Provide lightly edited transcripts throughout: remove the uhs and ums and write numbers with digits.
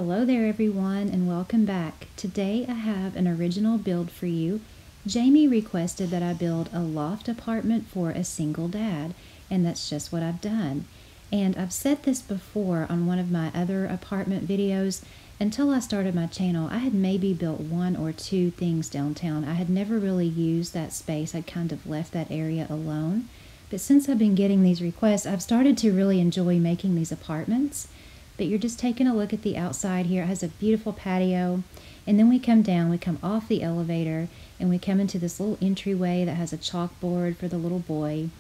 Hello there everyone and welcome back. Today I have an original build for you. Jamie requested that I build a loft apartment for a single dad, and that's just what I've done. And I've said this before on one of my other apartment videos. Until I started my channel, I had maybe built one or two things downtown. I had never really used that space. I'd kind of left that area alone. But since I've been getting these requests, I've started to really enjoy making these apartments. But you're just taking a look at the outside here. It has a beautiful patio, and then we come down, we come off the elevator, and we come into this little entryway that has a chalkboard for the little boy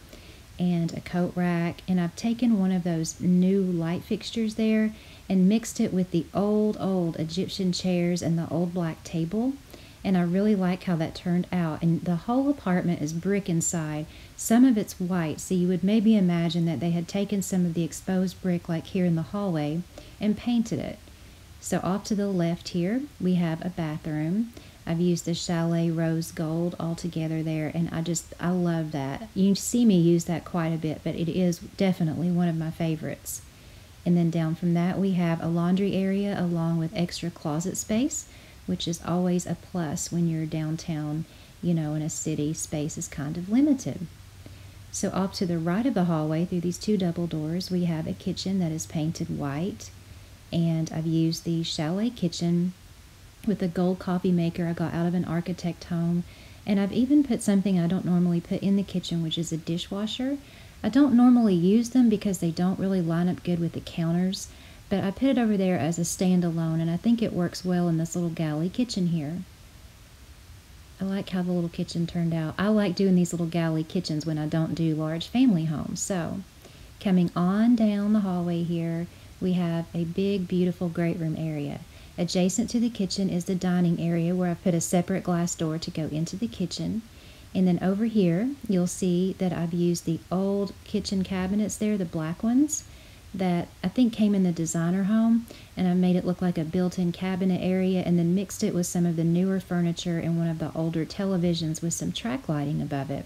and a coat rack. And I've taken one of those new light fixtures there and mixed it with the old Egyptian chairs and the old black table. And I really like how that turned out. And the whole apartment is brick inside. Some of it's white, so you would maybe imagine that they had taken some of the exposed brick like here in the hallway and painted it. So off to the left here, we have a bathroom. I've used the Chalet Rose Gold all together there, and I love that. You see me use that quite a bit, but it is definitely one of my favorites. And then down from that, we have a laundry area along with extra closet space, which is always a plus when you're downtown, in a city. Space is kind of limited. So off to the right of the hallway through these two double doors, we have a kitchen that is painted white. And I've used the Chalet kitchen with a gold coffee maker I got out of an architect home. And I've even put something I don't normally put in the kitchen, which is a dishwasher. I don't normally use them because they don't really line up good with the counters. But I put it over there as a standalone, and I think it works well in this little galley kitchen here. I like how the little kitchen turned out. I like doing these little galley kitchens when I don't do large family homes. So, coming on down the hallway here, we have a big, beautiful great room area. Adjacent to the kitchen is the dining area where I've put a separate glass door to go into the kitchen. And then over here, you'll see that I've used the old kitchen cabinets there, the black ones, that I think came in the designer home, and I made it look like a built-in cabinet area and then mixed it with some of the newer furniture and one of the older televisions with some track lighting above it.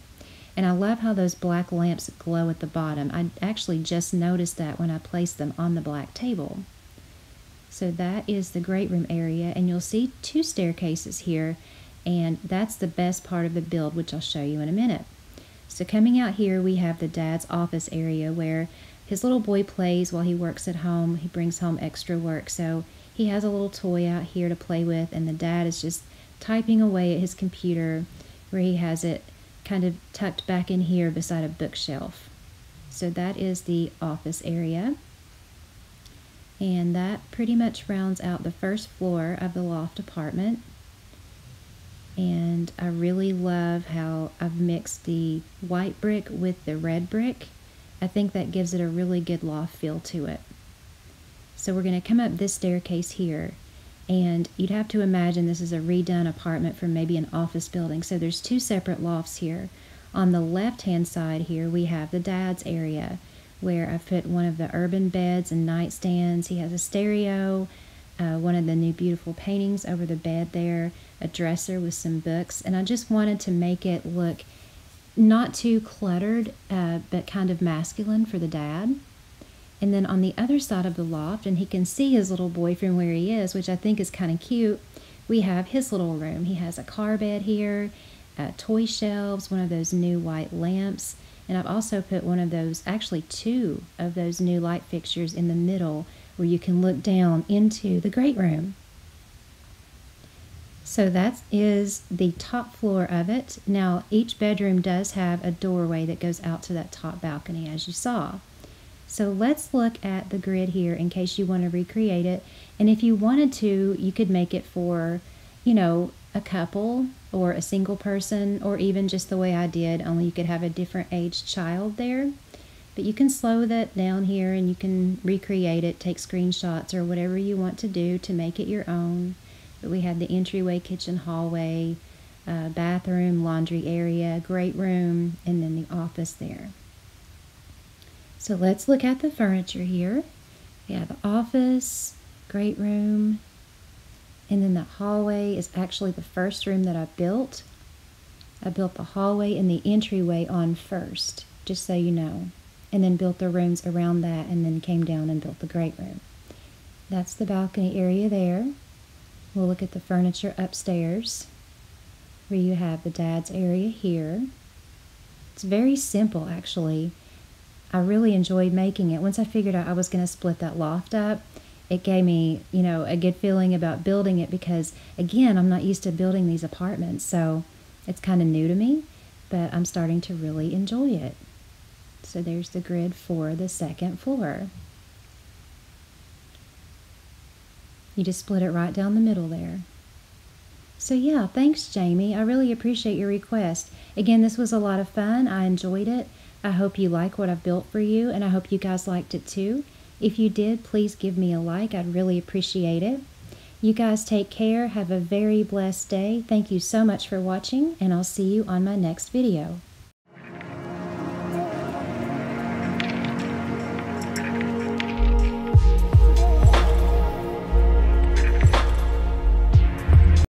And I love how those black lamps glow at the bottom. I actually just noticed that when I placed them on the black table. So that is the great room area, and you'll see two staircases here, and that's the best part of the build, which I'll show you in a minute. So coming out here, we have the dad's office area where his little boy plays while he works at home. He brings home extra work, so he has a little toy out here to play with, and the dad is just typing away at his computer where he has it kind of tucked back in here beside a bookshelf. So that is the office area. And that pretty much rounds out the first floor of the loft apartment. And I really love how I've mixed the white brick with the red brick. I think that gives it a really good loft feel to it. So we're going to come up this staircase here, and you'd have to imagine this is a redone apartment from maybe an office building. So there's two separate lofts here. On the left-hand side here, we have the dad's area, where I've put one of the urban beds and nightstands. He has a stereo, one of the new beautiful paintings over the bed there, a dresser with some books, and I just wanted to make it look not too cluttered, but kind of masculine for the dad. And then on the other side of the loft, and he can see his little boy from where he is, which I think is kind of cute, we have his little room. He has a car bed here, toy shelves, one of those new white lamps, and I've also put one of those, actually two of those new light fixtures in the middle where you can look down into the great room. So that is the top floor of it. Now, each bedroom does have a doorway that goes out to that top balcony, as you saw. So let's look at the grid here in case you want to recreate it. And if you wanted to, you could make it for, a couple or a single person, or even just the way I did, only you could have a different aged child there. But you can slow that down here and you can recreate it, take screenshots or whatever you want to do to make it your own. But we had the entryway, kitchen, hallway, bathroom, laundry area, great room, and then the office there. So let's look at the furniture here. We have the office, great room, and then the hallway is actually the first room that I built. I built the hallway and the entryway on first, just so you know, and then built the rooms around that, and then came down and built the great room. That's the balcony area there. We'll look at the furniture upstairs, where you have the dad's area here. It's very simple, actually. I really enjoyed making it. Once I figured out I was going to split that loft up, it gave me, a good feeling about building it because, again, I'm not used to building these apartments, so it's kind of new to me, but I'm starting to really enjoy it. So there's the grid for the second floor. You just split it right down the middle there. So yeah, thanks Jamie. I really appreciate your request. Again, this was a lot of fun. I enjoyed it. I hope you like what I've built for you, and I hope you guys liked it too. If you did, please give me a like. I'd really appreciate it. You guys take care. Have a very blessed day. Thank you so much for watching, and I'll see you on my next video.